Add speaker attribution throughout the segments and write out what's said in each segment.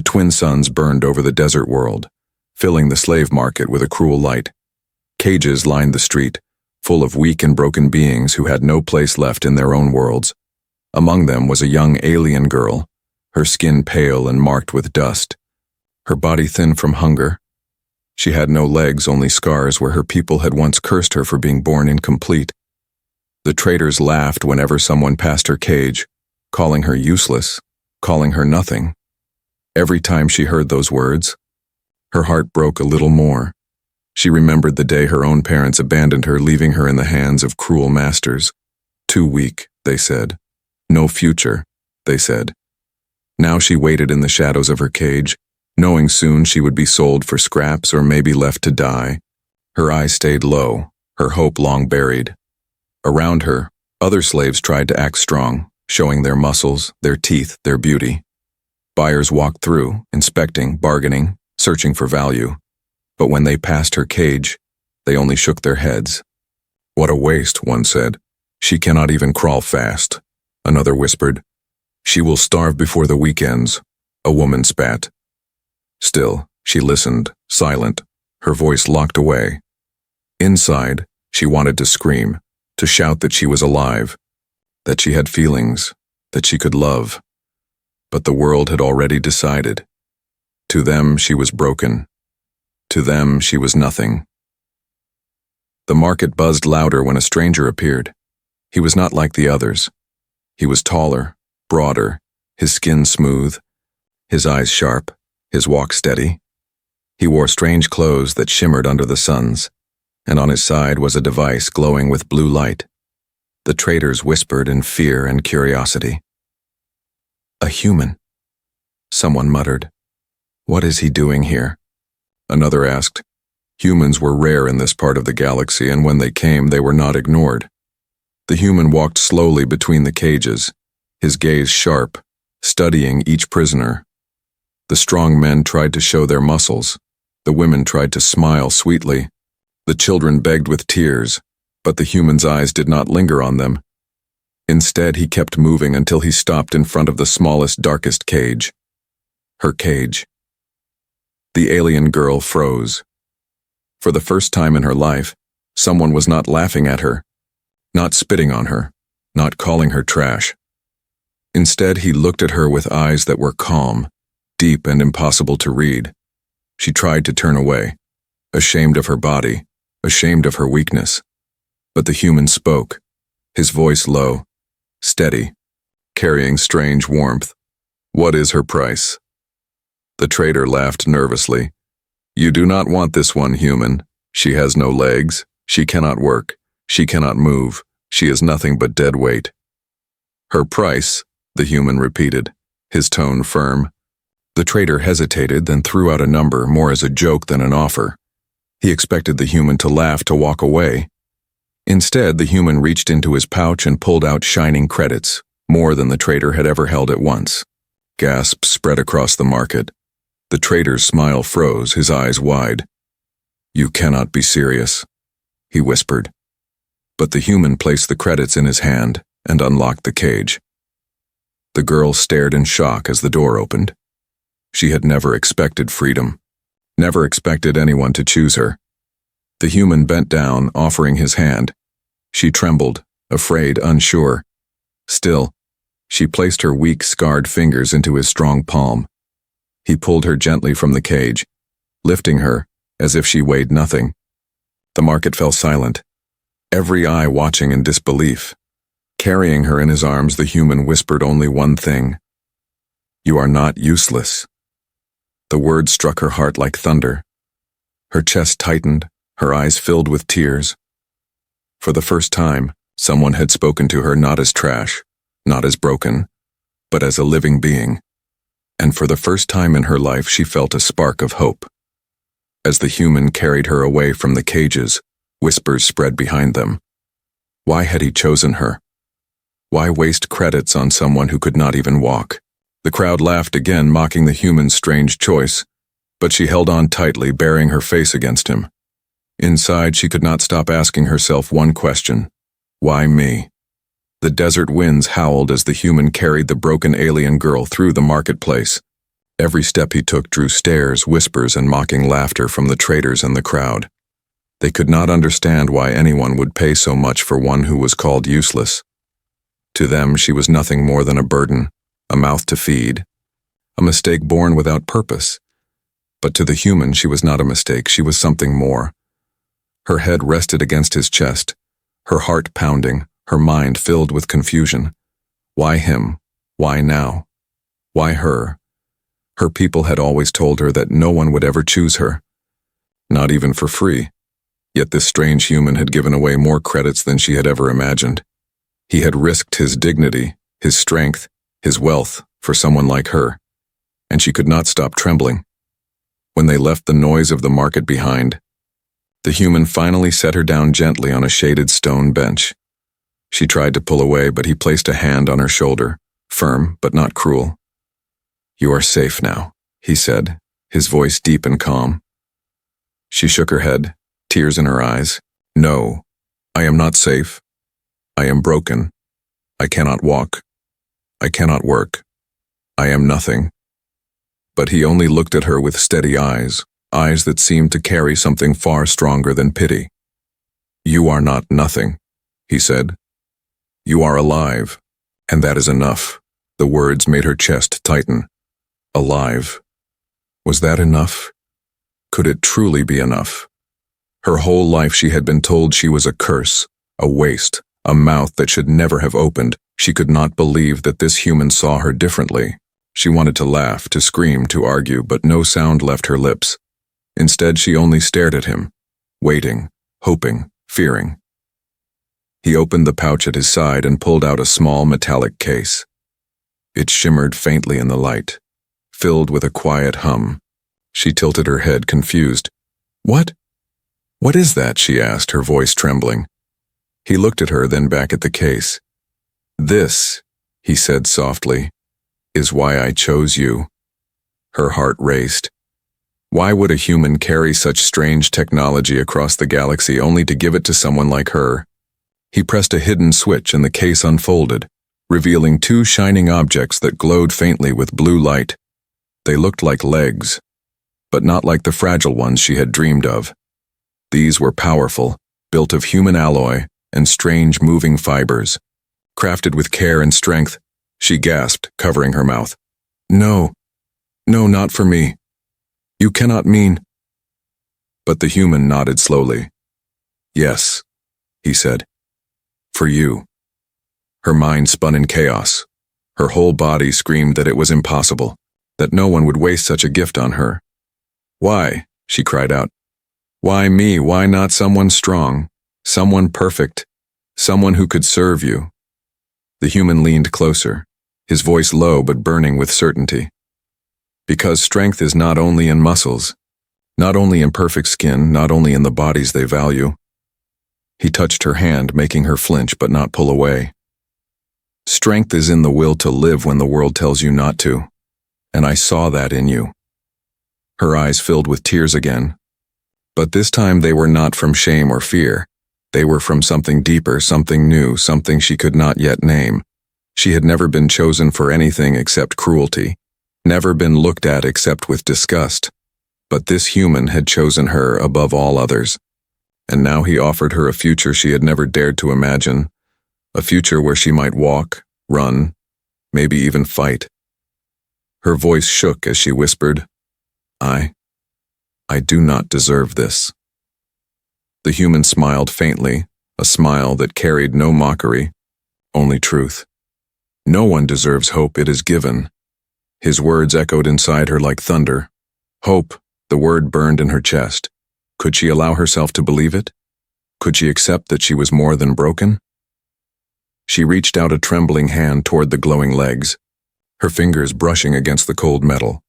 Speaker 1: The twin suns burned over the desert world, filling the slave market with a cruel light. Cages lined the street, full of weak and broken beings who had no place left in their own worlds. Among them was a young alien girl, her skin pale and marked with dust, her body thin from hunger. She had no legs, only scars where her people had once cursed her for being born incomplete. The traders laughed whenever someone passed her cage, calling her useless, calling her nothing. Every time she heard those words, her heart broke a little more. She remembered the day her own parents abandoned her, leaving her in the hands of cruel masters. Too weak, they said. No future, they said. Now she waited in the shadows of her cage, knowing soon she would be sold for scraps or maybe left to die. Her eyes stayed low, her hope long buried. Around her, other slaves tried to act strong, showing their muscles, their teeth, their beauty. Buyers walked through, inspecting, bargaining, searching for value. But when they passed her cage, they only shook their heads. "What a waste," one said. "She cannot even crawl fast." Another whispered, "She will starve before the weekends." A woman spat. Still, she listened, silent, her voice locked away. Inside, she wanted to scream, to shout that she was alive, that she had feelings, that she could love. But the world had already decided. To them, she was broken. To them, she was nothing. The market buzzed louder when a stranger appeared. He was not like the others. He was taller, broader, his skin smooth, his eyes sharp, his walk steady. He wore strange clothes that shimmered under the suns, and on his side was a device glowing with blue light. The traders whispered in fear and curiosity. "A human," someone muttered. "What is he doing here?" Another asked. Humans were rare in this part of the galaxy, and when they came, they were not ignored. The human walked slowly between the cages, his gaze sharp, studying each prisoner. The strong men tried to show their muscles. The women tried to smile sweetly. The children begged with tears, but the human's eyes did not linger on them. Instead, he kept moving until he stopped in front of the smallest, darkest cage. Her cage. The alien girl froze. For the first time in her life, someone was not laughing at her, not spitting on her, not calling her trash. Instead, he looked at her with eyes that were calm, deep and impossible to read. She tried to turn away, ashamed of her body, ashamed of her weakness. But the human spoke, his voice low, steady, carrying strange warmth. "What is her price?" The trader laughed nervously. "You do not want this one, human. She has no legs, she cannot work, she cannot move, she is nothing but dead weight." "Her price," the human repeated, his tone firm. The trader hesitated, then threw out a number, more as a joke than an offer. He expected the human to laugh, to walk away. Instead, the human reached into his pouch and pulled out shining credits, more than the trader had ever held at once. Gasps spread across the market. The trader's smile froze, his eyes wide. "You cannot be serious," he whispered. But the human placed the credits in his hand and unlocked the cage. The girl stared in shock as the door opened. She had never expected freedom, never expected anyone to choose her. The human bent down, offering his hand. She trembled, afraid, unsure. Still, she placed her weak, scarred fingers into his strong palm. He pulled her gently from the cage, lifting her as if she weighed nothing. The market fell silent, every eye watching in disbelief. Carrying her in his arms, the human whispered only one thing. "You are not useless." The word struck her heart like thunder. Her chest tightened, her eyes filled with tears. For the first time, someone had spoken to her not as trash, not as broken, but as a living being. And for the first time in her life, she felt a spark of hope. As the human carried her away from the cages, whispers spread behind them. Why had he chosen her? Why waste credits on someone who could not even walk? The crowd laughed again, mocking the human's strange choice, but she held on tightly, burying her face against him. Inside, she could not stop asking herself one question. Why me? The desert winds howled as the human carried the broken alien girl through the marketplace. Every step he took drew stares, whispers, and mocking laughter from the traders and the crowd. They could not understand why anyone would pay so much for one who was called useless. To them, she was nothing more than a burden, a mouth to feed, a mistake born without purpose. But to the human, she was not a mistake, she was something more. Her head rested against his chest, her heart pounding, her mind filled with confusion. Why him? Why now? Why her? Her people had always told her that no one would ever choose her. Not even for free. Yet this strange human had given away more credits than she had ever imagined. He had risked his dignity, his strength, his wealth for someone like her, and she could not stop trembling. When they left the noise of the market behind, the human finally set her down gently on a shaded stone bench. She tried to pull away, but he placed a hand on her shoulder, firm but not cruel. "You are safe now," he said, his voice deep and calm. She shook her head, tears in her eyes. "No, I am not safe. I am broken. I cannot walk. I cannot work. I am nothing." But he only looked at her with steady eyes, eyes that seemed to carry something far stronger than pity. "You are not nothing," he said. "You are alive, and that is enough." The words made her chest tighten. Alive. Was that enough? Could it truly be enough? Her whole life she had been told she was a curse, a waste, a mouth that should never have opened. She could not believe that this human saw her differently. She wanted to laugh, to scream, to argue, but no sound left her lips. Instead, she only stared at him, waiting, hoping, fearing. He opened the pouch at his side and pulled out a small metallic case. It shimmered faintly in the light, filled with a quiet hum. She tilted her head, confused. "What? What is that?" she asked, her voice trembling. He looked at her, then back at the case. "This," he said softly, "is why I chose you." Her heart raced. Why would a human carry such strange technology across the galaxy only to give it to someone like her? He pressed a hidden switch and the case unfolded, revealing two shining objects that glowed faintly with blue light. They looked like legs, but not like the fragile ones she had dreamed of. These were powerful, built of human alloy and strange moving fibers. Crafted with care and strength, she gasped, covering her mouth. "No, no, not for me. You cannot mean—" But the human nodded slowly. "Yes," he said. "For you." Her mind spun in chaos. Her whole body screamed that it was impossible, that no one would waste such a gift on her. "Why?" she cried out. "Why me? Why not someone strong, someone perfect, someone who could serve you?" The human leaned closer, his voice low but burning with certainty. "Because strength is not only in muscles, not only in perfect skin, not only in the bodies they value." He touched her hand, making her flinch but not pull away. "Strength is in the will to live when the world tells you not to, and I saw that in you." Her eyes filled with tears again, but this time they were not from shame or fear. They were from something deeper, something new, something she could not yet name. She had never been chosen for anything except cruelty, never been looked at except with disgust. But this human had chosen her above all others, and now he offered her a future she had never dared to imagine, a future where she might walk, run, maybe even fight. Her voice shook as she whispered, I do not deserve this." The human smiled faintly, a smile that carried no mockery, only truth. "No one deserves hope it is given." His words echoed inside her like thunder. Hope, the word burned in her chest. Could she allow herself to believe it? Could she accept that she was more than broken? She reached out a trembling hand toward the glowing legs, her fingers brushing against the cold metal.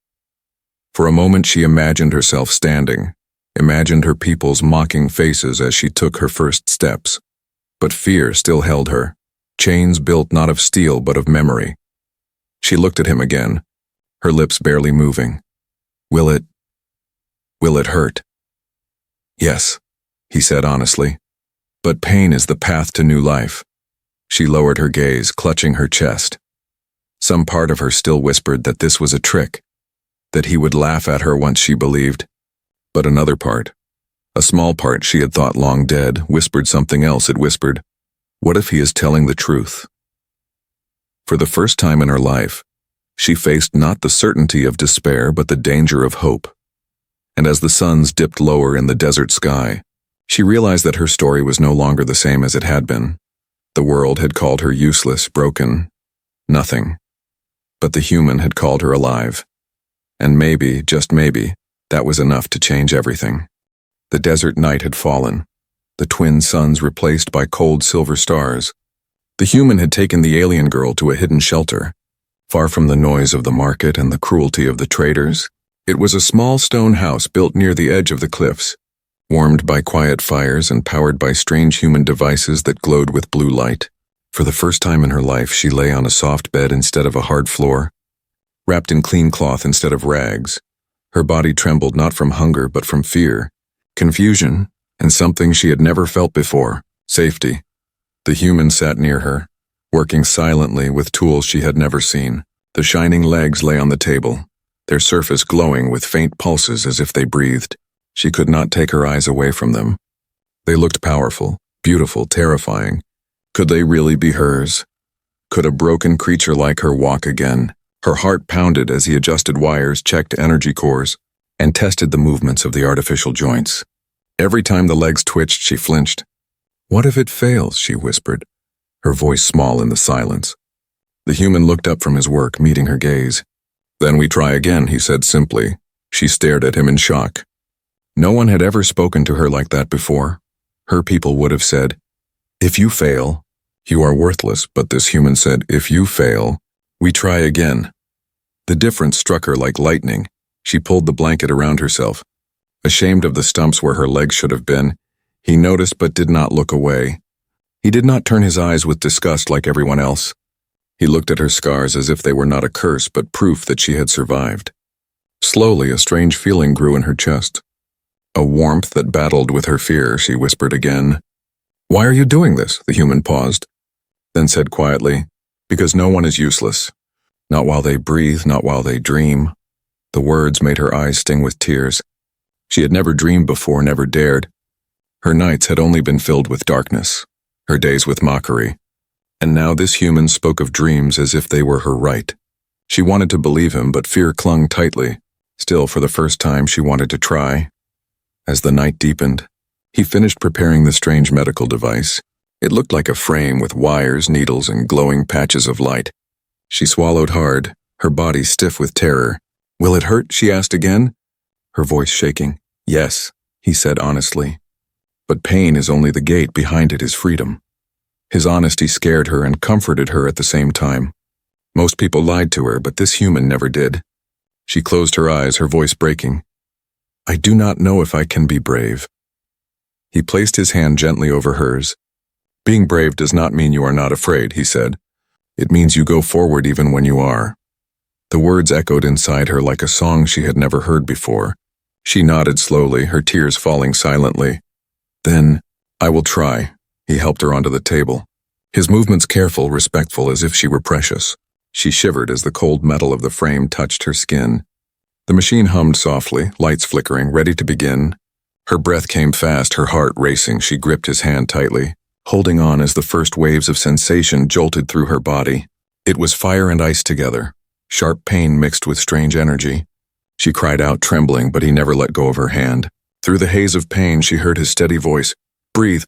Speaker 1: For a moment she imagined herself standing, imagined her people's mocking faces as she took her first steps. But fear still held her, chains built not of steel but of memory. She looked at him again, her lips barely moving. Will it hurt?" "Yes," he said honestly. "But pain is the path to new life." She lowered her gaze, clutching her chest. Some part of her still whispered that this was a trick, that he would laugh at her once she believed. But another part, a small part she had thought long dead, whispered something else. It whispered, "What if he is telling the truth?" For the first time in her life, she faced not the certainty of despair but the danger of hope. And as the suns dipped lower in the desert sky, she realized that her story was no longer the same as it had been. The world had called her useless, broken, nothing. But the human had called her alive. And maybe, just maybe, that was enough to change everything. The desert night had fallen, the twin suns replaced by cold silver stars. The human had taken the alien girl to a hidden shelter, far from the noise of the market and the cruelty of the traders. It was a small stone house built near the edge of the cliffs, warmed by quiet fires and powered by strange human devices that glowed with blue light. For the first time in her life, she lay on a soft bed instead of a hard floor, wrapped in clean cloth instead of rags. Her body trembled not from hunger but from fear, confusion, and something she had never felt before, safety. The human sat near her, working silently with tools she had never seen. The shining legs lay on the table, their surface glowing with faint pulses as if they breathed. She could not take her eyes away from them. They looked powerful, beautiful, terrifying. Could they really be hers? Could a broken creature like her walk again? Her heart pounded as he adjusted wires, checked energy cores, and tested the movements of the artificial joints. Every time the legs twitched, she flinched. "What if it fails?" she whispered, her voice small in the silence. The human looked up from his work, meeting her gaze. "Then we try again," he said simply. She stared at him in shock. No one had ever spoken to her like that before. Her people would have said, "If you fail, you are worthless," but this human said, "If you fail, we try again." The difference struck her like lightning. She pulled the blanket around herself. Ashamed of the stumps where her legs should have been, he noticed but did not look away. He did not turn his eyes with disgust like everyone else. He looked at her scars as if they were not a curse but proof that she had survived. Slowly, a strange feeling grew in her chest. A warmth that battled with her fear. She whispered again, "Why are you doing this?" The human paused, then said quietly, "Because no one is useless. Not while they breathe, not while they dream." The words made her eyes sting with tears. She had never dreamed before, never dared. Her nights had only been filled with darkness, her days with mockery. And now this human spoke of dreams as if they were her right. She wanted to believe him, but fear clung tightly. Still, for the first time, she wanted to try. As the night deepened, he finished preparing the strange medical device. It looked like a frame with wires, needles, and glowing patches of light. She swallowed hard, her body stiff with terror. "Will it hurt?" she asked again, her voice shaking. "Yes," he said honestly. "But pain is only the gate, behind it is freedom." His honesty scared her and comforted her at the same time. Most people lied to her, but this human never did. She closed her eyes, her voice breaking. "I do not know if I can be brave." He placed his hand gently over hers. "Being brave does not mean you are not afraid," he said. "It means you go forward even when you are." The words echoed inside her like a song she had never heard before. She nodded slowly, her tears falling silently. "Then, I will try." He helped her onto the table, his movements careful, respectful, as if she were precious. She shivered as the cold metal of the frame touched her skin. The machine hummed softly, lights flickering, ready to begin. Her breath came fast, her heart racing. She gripped his hand tightly, holding on as the first waves of sensation jolted through her body. It was fire and ice together, sharp pain mixed with strange energy. She cried out, trembling, but he never let go of her hand. Through the haze of pain, she heard his steady voice. "Breathe.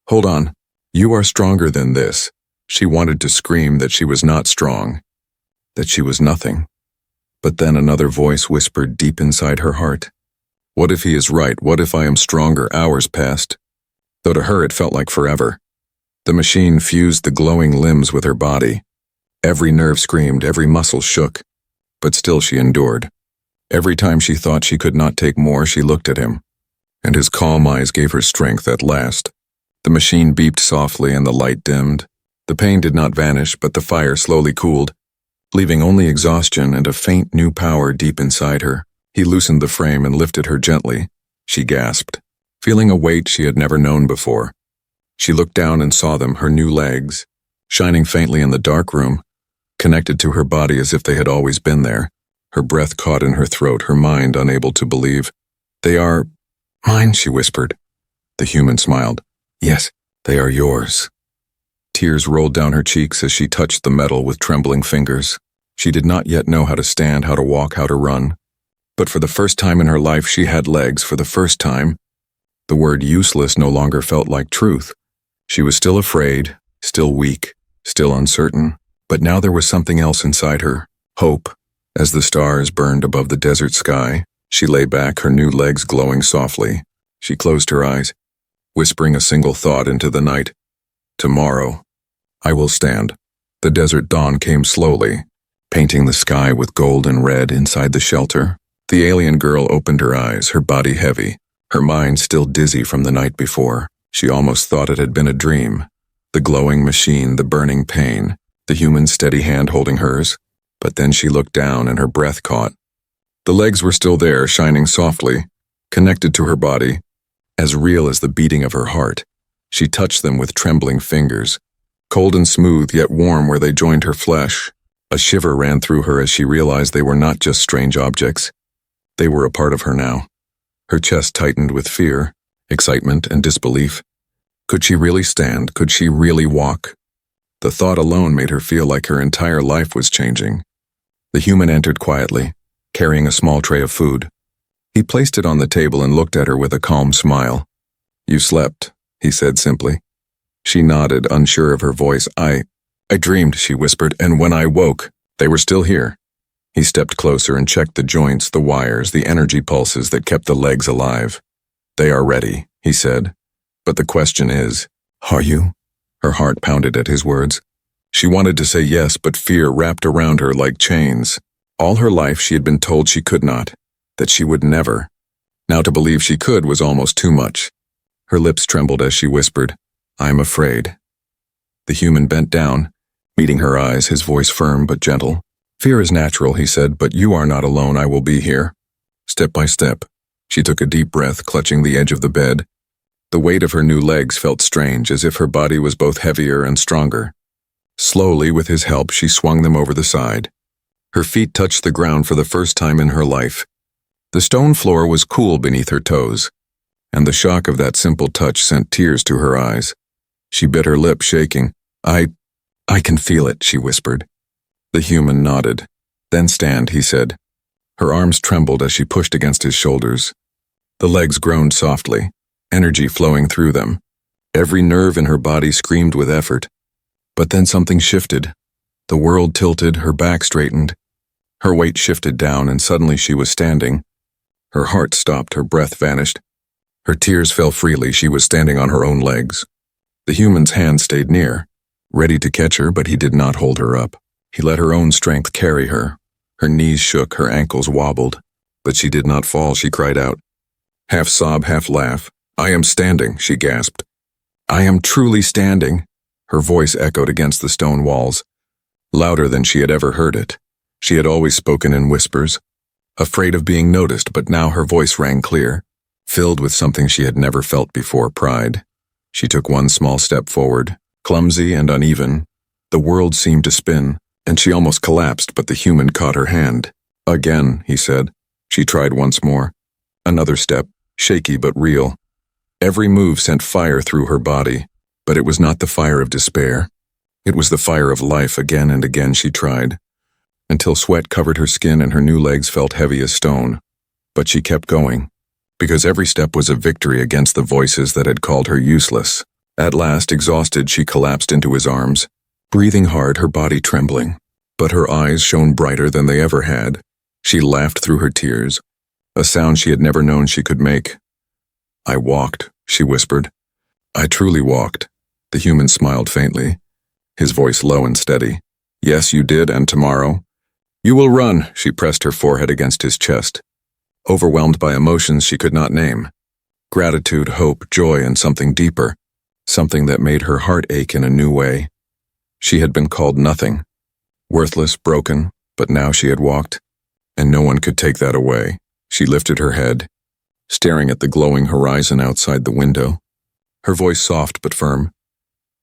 Speaker 1: Hold on. You are stronger than this." She wanted to scream that she was not strong, that she was nothing. But then another voice whispered deep inside her heart. "What if he is right? What if I am stronger?" Hours passed, though to her it felt like forever. The machine fused the glowing limbs with her body. Every nerve screamed, every muscle shook. But still she endured. Every time she thought she could not take more, she looked at him, and his calm eyes gave her strength at last. The machine beeped softly and the light dimmed. The pain did not vanish, but the fire slowly cooled, leaving only exhaustion and a faint new power deep inside her. He loosened the frame and lifted her gently. She gasped, feeling a weight she had never known before. She looked down and saw them, her new legs, shining faintly in the dark room, connected to her body as if they had always been there. Her breath caught in her throat, her mind unable to believe. "They are mine," she whispered. The human smiled. "Yes, they are yours." Tears rolled down her cheeks as she touched the metal with trembling fingers. She did not yet know how to stand, how to walk, how to run. But for the first time in her life, she had legs. For the first time, the word useless no longer felt like truth. She was still afraid, still weak, still uncertain. But now there was something else inside her, hope. As the stars burned above the desert sky, she lay back, her new legs glowing softly. She closed her eyes, whispering a single thought into the night. "Tomorrow, I will stand." The desert dawn came slowly, painting the sky with gold and red inside the shelter. The alien girl opened her eyes, her body heavy, her mind still dizzy from the night before. She almost thought it had been a dream. The glowing machine, the burning pain, the human steady hand holding hers. But then she looked down and her breath caught. The legs were still there, shining softly, connected to her body, as real as the beating of her heart. She touched them with trembling fingers, cold and smooth, yet warm where they joined her flesh. A shiver ran through her as she realized they were not just strange objects. They were a part of her now. Her chest tightened with fear, excitement, and disbelief. Could she really stand? Could she really walk? The thought alone made her feel like her entire life was changing. The human entered quietly, carrying a small tray of food. He placed it on the table and looked at her with a calm smile. "You slept," he said simply. She nodded, unsure of her voice. I dreamed," she whispered, "and when I woke, they were still here." He stepped closer and checked the joints, the wires, the energy pulses that kept the legs alive. "They are ready," he said. "But the question is, are you?" Her heart pounded at his words. She wanted to say yes, but fear wrapped around her like chains. All her life she had been told she could not, that she would never. Now to believe she could was almost too much. Her lips trembled as she whispered, "I am afraid." The human bent down, meeting her eyes, his voice firm but gentle. "Fear is natural," he said, "but you are not alone. I will be here." Step by step, she took a deep breath, clutching the edge of the bed. The weight of her new legs felt strange, as if her body was both heavier and stronger. Slowly, with his help, she swung them over the side. Her feet touched the ground for the first time in her life. The stone floor was cool beneath her toes, and the shock of that simple touch sent tears to her eyes. She bit her lip, shaking. I can feel it," she whispered. The human nodded. "Then stand," he said. Her arms trembled as she pushed against his shoulders. The legs groaned softly, energy flowing through them. Every nerve in her body screamed with effort. But then something shifted. The world tilted, her back straightened. Her weight shifted down, and suddenly she was standing. Her heart stopped, her breath vanished. Her tears fell freely. She was standing on her own legs. The human's hand stayed near, ready to catch her, but he did not hold her up. He let her own strength carry her. Her knees shook, her ankles wobbled. But she did not fall, she cried out. Half sob, half laugh. "I am standing," she gasped. "I am truly standing." Her voice echoed against the stone walls, louder than she had ever heard it. She had always spoken in whispers, afraid of being noticed, but now her voice rang clear, filled with something she had never felt before, pride. She took one small step forward, clumsy and uneven. The world seemed to spin, and she almost collapsed, but the human caught her hand. "Again," he said. She tried once more. Another step, shaky but real. Every move sent fire through her body, but it was not the fire of despair. It was the fire of life. Again and again she tried, until sweat covered her skin and her new legs felt heavy as stone. But she kept going, because every step was a victory against the voices that had called her useless. At last, exhausted, she collapsed into his arms, breathing hard, her body trembling. But her eyes shone brighter than they ever had. She laughed through her tears, a sound she had never known she could make. "I walked," she whispered. "I truly walked." The human smiled faintly, his voice low and steady. "Yes, you did, and tomorrow?" "You will run," she pressed her forehead against his chest, overwhelmed by emotions she could not name. Gratitude, hope, joy, and something deeper, something that made her heart ache in a new way. She had been called nothing, worthless, broken, but now she had walked, and no one could take that away. She lifted her head, staring at the glowing horizon outside the window, her voice soft but firm.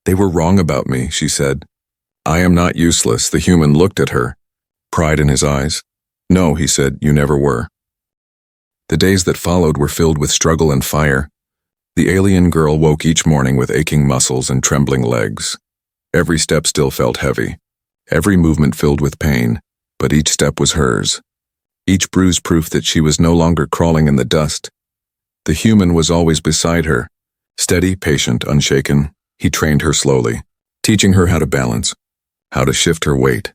Speaker 1: "They were wrong about me," she said. "I am not useless." The human looked at her, pride in his eyes. No, he said, you never were. The days that followed were filled with struggle and fire. The alien girl woke each morning with aching muscles and trembling legs. Every step still felt heavy. Every movement filled with pain, but each step was hers. Each bruise proof that she was no longer crawling in the dust. The human was always beside her. Steady, patient, unshaken, he trained her slowly, teaching her how to balance, how to shift her weight,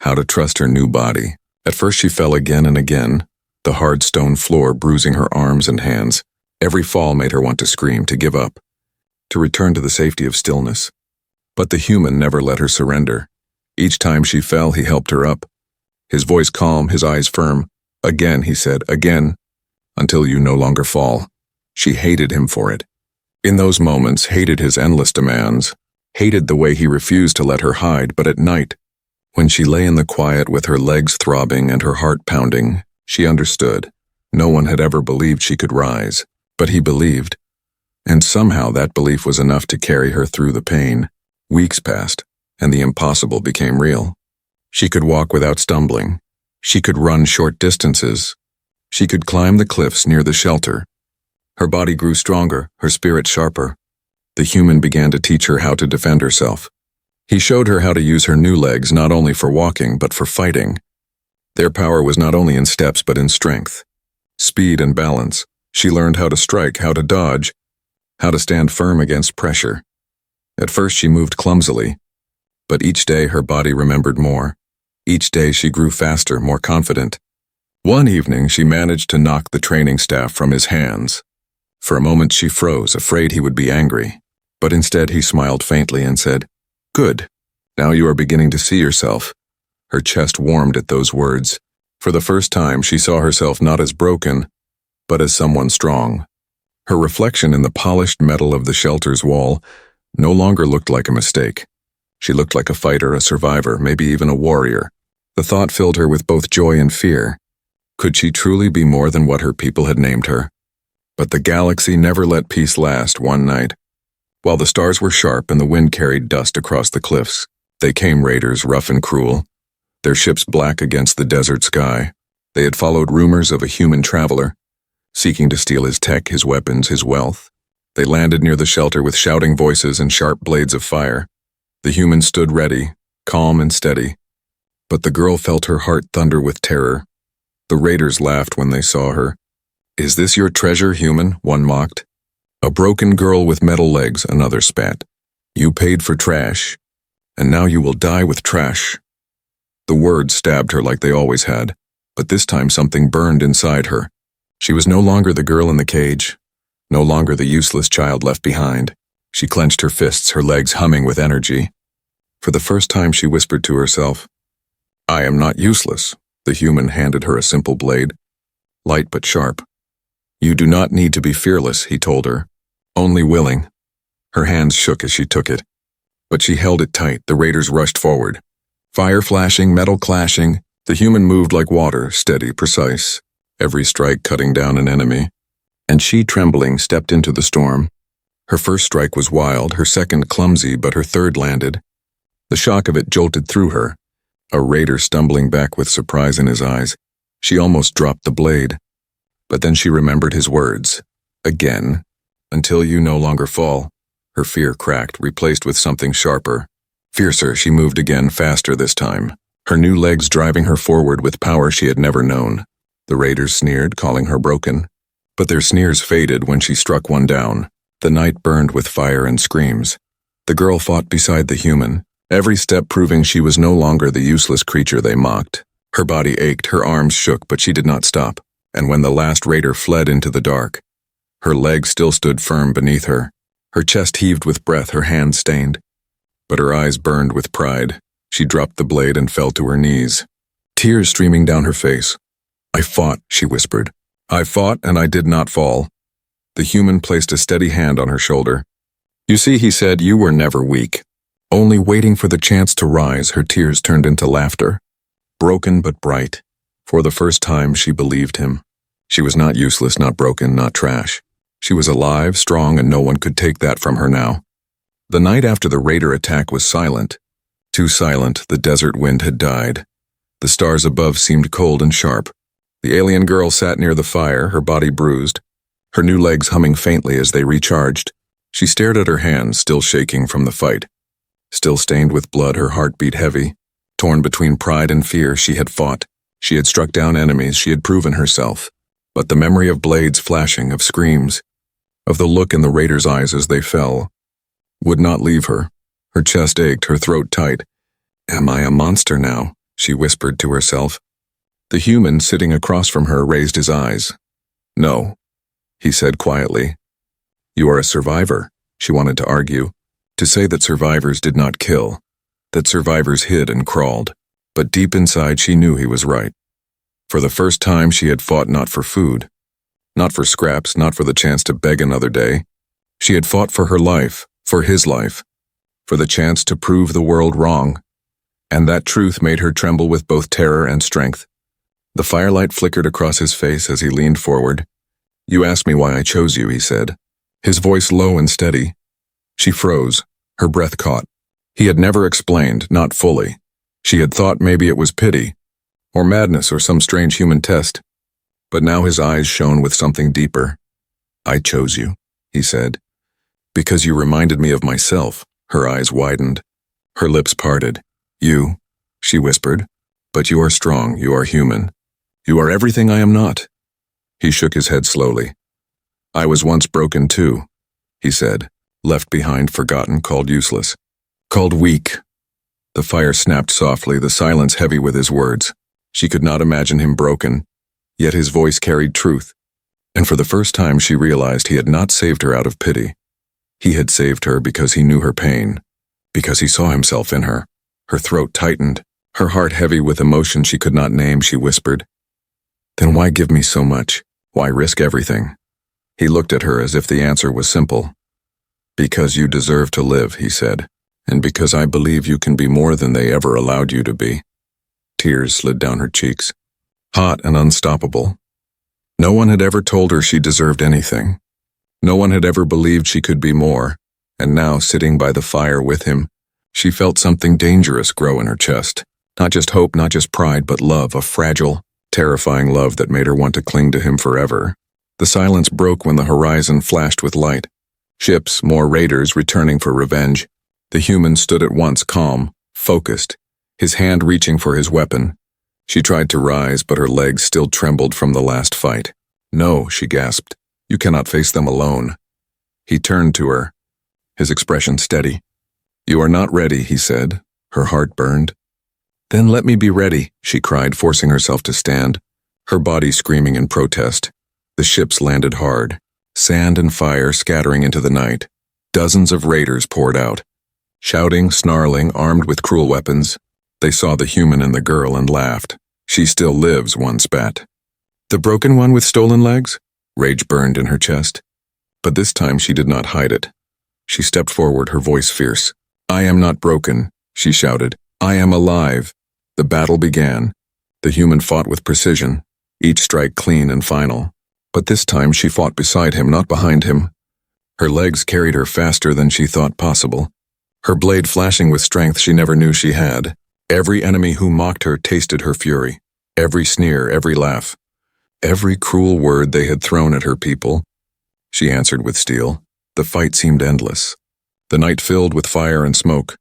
Speaker 1: how to trust her new body. At first she fell again and again, the hard stone floor bruising her arms and hands. Every fall made her want to scream, to give up, to return to the safety of stillness. But the human never let her surrender. Each time she fell, he helped her up. His voice calm, his eyes firm. Again, he said, again, until you no longer fall. She hated him for it. In those moments, hated his endless demands, hated the way he refused to let her hide, but at night, when she lay in the quiet with her legs throbbing and her heart pounding, she understood. No one had ever believed she could rise, but he believed. And somehow that belief was enough to carry her through the pain. Weeks passed, and the impossible became real. She could walk without stumbling. She could run short distances. She could climb the cliffs near the shelter. Her body grew stronger, her spirit sharper. The human began to teach her how to defend herself. He showed her how to use her new legs not only for walking, but for fighting. Their power was not only in steps, but in strength, speed, and balance. She learned how to strike, how to dodge, how to stand firm against pressure. At first she moved clumsily, but each day her body remembered more. Each day she grew faster, more confident. One evening she managed to knock the training staff from his hands. For a moment she froze, afraid he would be angry. But instead he smiled faintly and said, "Good. Now you are beginning to see yourself." Her chest warmed at those words. For the first time she saw herself not as broken, but as someone strong. Her reflection in the polished metal of the shelter's wall no longer looked like a mistake. She looked like a fighter, a survivor, maybe even a warrior. The thought filled her with both joy and fear. Could she truly be more than what her people had named her? But the galaxy never let peace last. One night, while the stars were sharp and the wind carried dust across the cliffs, they came raiders, rough and cruel, their ships black against the desert sky. They had followed rumors of a human traveler, seeking to steal his tech, his weapons, his wealth. They landed near the shelter with shouting voices and sharp blades of fire. The human stood ready, calm and steady. But the girl felt her heart thunder with terror. The raiders laughed when they saw her. "Is this your treasure, human?" one mocked. "A broken girl with metal legs," another spat. "You paid for trash, and now you will die with trash." The words stabbed her like they always had, but this time something burned inside her. She was no longer the girl in the cage, no longer the useless child left behind. She clenched her fists, her legs humming with energy. For the first time she whispered to herself, "I am not useless." The human handed her a simple blade, light but sharp. "You do not need to be fearless," he told her, "only willing." Her hands shook as she took it, but she held it tight. The raiders rushed forward. Fire flashing, metal clashing, the human moved like water, steady, precise, every strike cutting down an enemy. And she, trembling, stepped into the storm. Her first strike was wild, her second clumsy, but her third landed. The shock of it jolted through her. A raider stumbling back with surprise in his eyes. She almost dropped the blade. But then she remembered his words. Again, until you no longer fall. Her fear cracked, replaced with something sharper. Fiercer, she moved again, faster this time, her new legs driving her forward with power she had never known. The raiders sneered, calling her broken. But their sneers faded when she struck one down. The night burned with fire and screams. The girl fought beside the human, every step proving she was no longer the useless creature they mocked. Her body ached, her arms shook, but she did not stop. And when the last raider fled into the dark, her legs still stood firm beneath her. Her chest heaved with breath, her hands stained. But her eyes burned with pride. She dropped the blade and fell to her knees, tears streaming down her face. "I fought," she whispered. "I fought, and I did not fall." The human placed a steady hand on her shoulder. "You see," he said, "you were never weak. Only waiting for the chance to rise." Her tears turned into laughter. Broken but bright. For the first time, she believed him. She was not useless, not broken, not trash. She was alive, strong, and no one could take that from her now. The night after the raider attack was silent. Too silent, the desert wind had died. The stars above seemed cold and sharp. The alien girl sat near the fire, her body bruised, her new legs humming faintly as they recharged. She stared at her hands, still shaking from the fight. Still stained with blood, her heart beat heavy. Torn between pride and fear, she had fought. She had struck down enemies, she had proven herself. But the memory of blades flashing, of screams, of the look in the raiders' eyes as they fell, would not leave her. Her chest ached, her throat tight. "Am I a monster now?" she whispered to herself. The human sitting across from her raised his eyes. "No," he said quietly. "You are a survivor," she wanted to argue, to say that survivors did not kill, that survivors hid and crawled. But deep inside she knew he was right. For the first time she had fought not for food, not for scraps, not for the chance to beg another day. She had fought for her life, for his life, for the chance to prove the world wrong. And that truth made her tremble with both terror and strength. The firelight flickered across his face as he leaned forward. "You asked me why I chose you," he said, his voice low and steady. She froze, her breath caught. He had never explained, not fully. She had thought maybe it was pity, or madness, or some strange human test. But now his eyes shone with something deeper. "I chose you," he said, "because you reminded me of myself." Her eyes widened, her lips parted. "You," she whispered, "but you are strong, you are human. You are everything I am not." He shook his head slowly. "I was once broken too," he said, "left behind, forgotten, called useless, called weak." The fire snapped softly, the silence heavy with his words. She could not imagine him broken, yet his voice carried truth. And for the first time she realized he had not saved her out of pity. He had saved her because he knew her pain, because he saw himself in her. Her throat tightened, her heart heavy with emotion she could not name, she whispered, "Then why give me so much? Why risk everything?" He looked at her as if the answer was simple. "Because you deserve to live," he said, "and because I believe you can be more than they ever allowed you to be." Tears slid down her cheeks, hot and unstoppable. No one had ever told her she deserved anything. No one had ever believed she could be more, and now, sitting by the fire with him, she felt something dangerous grow in her chest. Not just hope, not just pride, but love, a fragile, terrifying love that made her want to cling to him forever. The silence broke when the horizon flashed with light. Ships, more raiders returning for revenge. The human stood at once calm, focused, his hand reaching for his weapon. She tried to rise, but her legs still trembled from the last fight. "No," she gasped. "You cannot face them alone." He turned to her, his expression steady. "You are not ready," he said. Her heart burned. "Then let me be ready," she cried, forcing herself to stand, her body screaming in protest. The ships landed hard, sand and fire scattering into the night. Dozens of raiders poured out, shouting, snarling, armed with cruel weapons. They saw the human and the girl and laughed. "She still lives," one spat. "The broken one with stolen legs?" Rage burned in her chest. But this time she did not hide it. She stepped forward, her voice fierce. "I am not broken," she shouted. "I am alive." The battle began. The human fought with precision, each strike clean and final. But this time she fought beside him, not behind him. Her legs carried her faster than she thought possible, her blade flashing with strength she never knew she had. Every enemy who mocked her tasted her fury, every sneer, every laugh, every cruel word they had thrown at her people. She answered with steel. The fight seemed endless, the night filled with fire and smoke.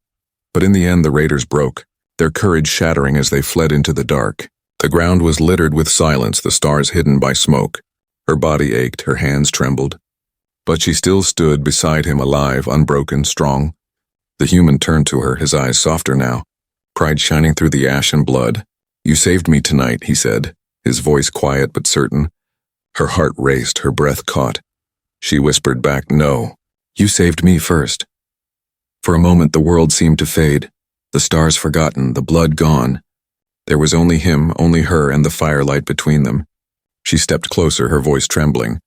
Speaker 1: But in the end the raiders broke, their courage shattering as they fled into the dark. The ground was littered with silence, the stars hidden by smoke. Her body ached, her hands trembled. But she still stood beside him, alive, unbroken, strong. The human turned to her, his eyes softer now, pride shining through the ash and blood. "You saved me tonight," he said, his voice quiet but certain. Her heart raced, her breath caught. She whispered back, "No, you saved me first." For a moment the world seemed to fade, the stars forgotten, the blood gone. There was only him, only her, and the firelight between them. She stepped closer, her voice trembling.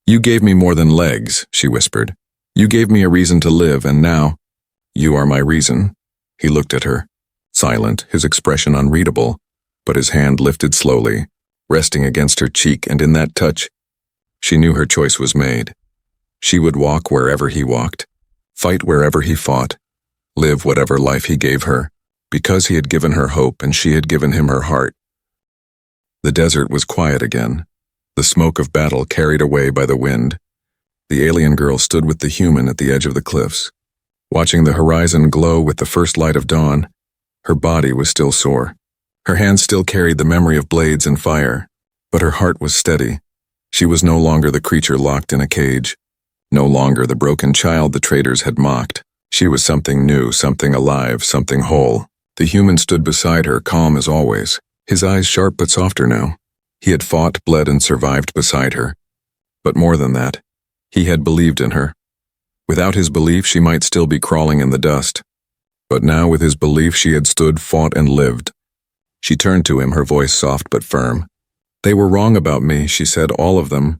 Speaker 1: "You gave me more than legs," she whispered. "You gave me a reason to live, and now, you are my reason." He looked at her, silent, his expression unreadable, but his hand lifted slowly, resting against her cheek, and in that touch, she knew her choice was made. She would walk wherever he walked, fight wherever he fought, live whatever life he gave her. because he had given her hope and she had given him her heart. The desert was quiet again, the smoke of battle carried away by the wind. The alien girl stood with the human at the edge of the cliffs, watching the horizon glow with the first light of dawn. Her body was still sore. Her hands still carried the memory of blades and fire, but her heart was steady. She was no longer the creature locked in a cage, no longer the broken child the traders had mocked. She was something new, something alive, something whole. The human stood beside her, calm as always, his eyes sharp but softer now. He had fought, bled, and survived beside her. But more than that, he had believed in her. Without his belief, she might still be crawling in the dust. But now, with his belief, she had stood, fought, and lived. She turned to him, her voice soft but firm. "They were wrong about me," she said, "all of them."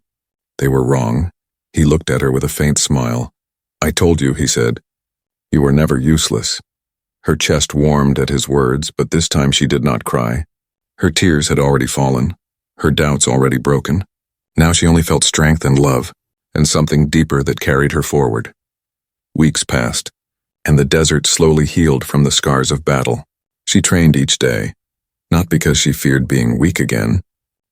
Speaker 1: "They were wrong." He looked at her with a faint smile. "I told you," he said. "You were never useless." Her chest warmed at his words, but this time she did not cry. Her tears had already fallen, her doubts already broken. Now she only felt strength and love, and something deeper that carried her forward. Weeks passed, and the desert slowly healed from the scars of battle. She trained each day, not because she feared being weak again,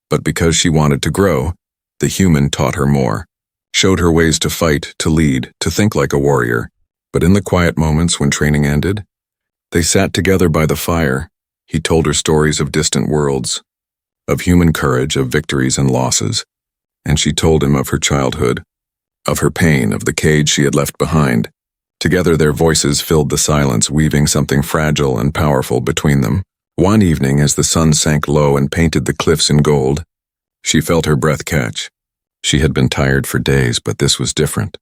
Speaker 1: but because she wanted to grow. The human taught her more, showed her ways to fight, to lead, to think like a warrior. But in the quiet moments when training ended, they sat together by the fire. He told her stories of distant worlds, of human courage, of victories and losses, and she told him of her childhood, of her pain, of the cage she had left behind. Together their voices filled the silence, weaving something fragile and powerful between them. One evening, as the sun sank low and painted the cliffs in gold, she felt her breath catch. She had been tired for days, but this was different.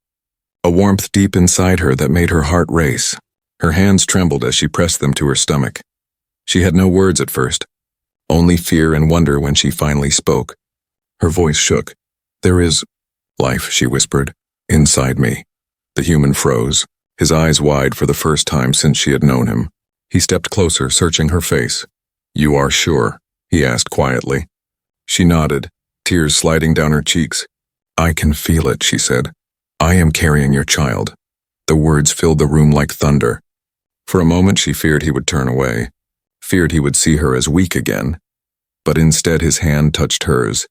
Speaker 1: A warmth deep inside her that made her heart race. Her hands trembled as she pressed them to her stomach. She had no words at first, only fear and wonder when she finally spoke. Her voice shook. "There is life," she whispered, "inside me." The human froze, his eyes wide for the first time since she had known him. He stepped closer, searching her face. "You are sure?" he asked quietly. She nodded, tears sliding down her cheeks. "I can feel it," she said. "I am carrying your child." The words filled the room like thunder. For a moment she feared he would turn away, feared he would see her as weak again. But instead his hand touched hers,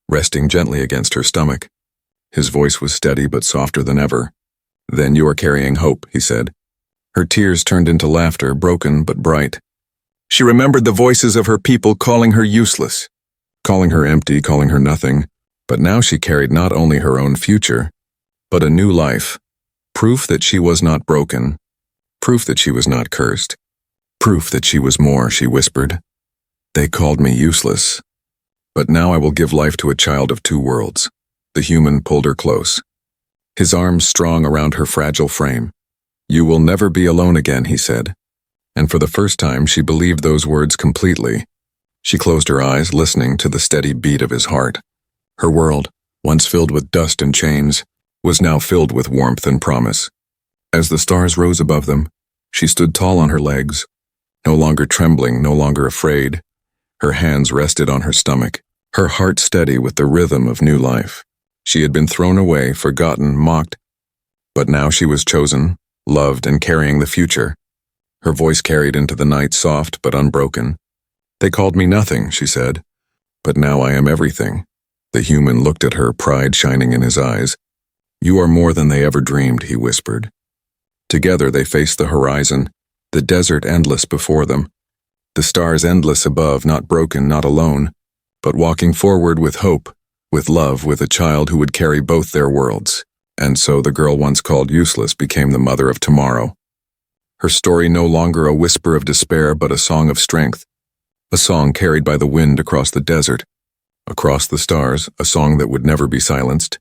Speaker 1: resting gently against her stomach. His voice was steady but softer than ever. "Then you are carrying hope," he said. Her tears turned into laughter, broken but bright. She remembered the voices of her people calling her useless, calling her empty, calling her nothing. But now she carried not only her own future, but a new life. Proof that she was not broken. Proof that she was not cursed. Proof that she was more, she whispered. "They called me useless. But now I will give life to a child of two worlds." The human pulled her close, his arms strong around her fragile frame. "You will never be alone again," he said. And for the first time she believed those words completely. She closed her eyes, listening to the steady beat of his heart. Her world, once filled with dust and chains, was now filled with warmth and promise. As the stars rose above them, she stood tall on her legs, no longer trembling, no longer afraid. Her hands rested on her stomach, her heart steady with the rhythm of new life. She had been thrown away, forgotten, mocked, but now she was chosen, loved, and carrying the future. Her voice carried into the night, soft but unbroken. "They called me nothing," she said, "but now I am everything." The human looked at her, pride shining in his eyes. "You are more than they ever dreamed," he whispered. Together they faced the horizon, the desert endless before them, the stars endless above, not broken, not alone, but walking forward with hope, with love, with a child who would carry both their worlds. And so the girl once called useless became the mother of tomorrow. Her story no longer a whisper of despair, but a song of strength, a song carried by the wind across the desert, across the stars, a song that would never be silenced.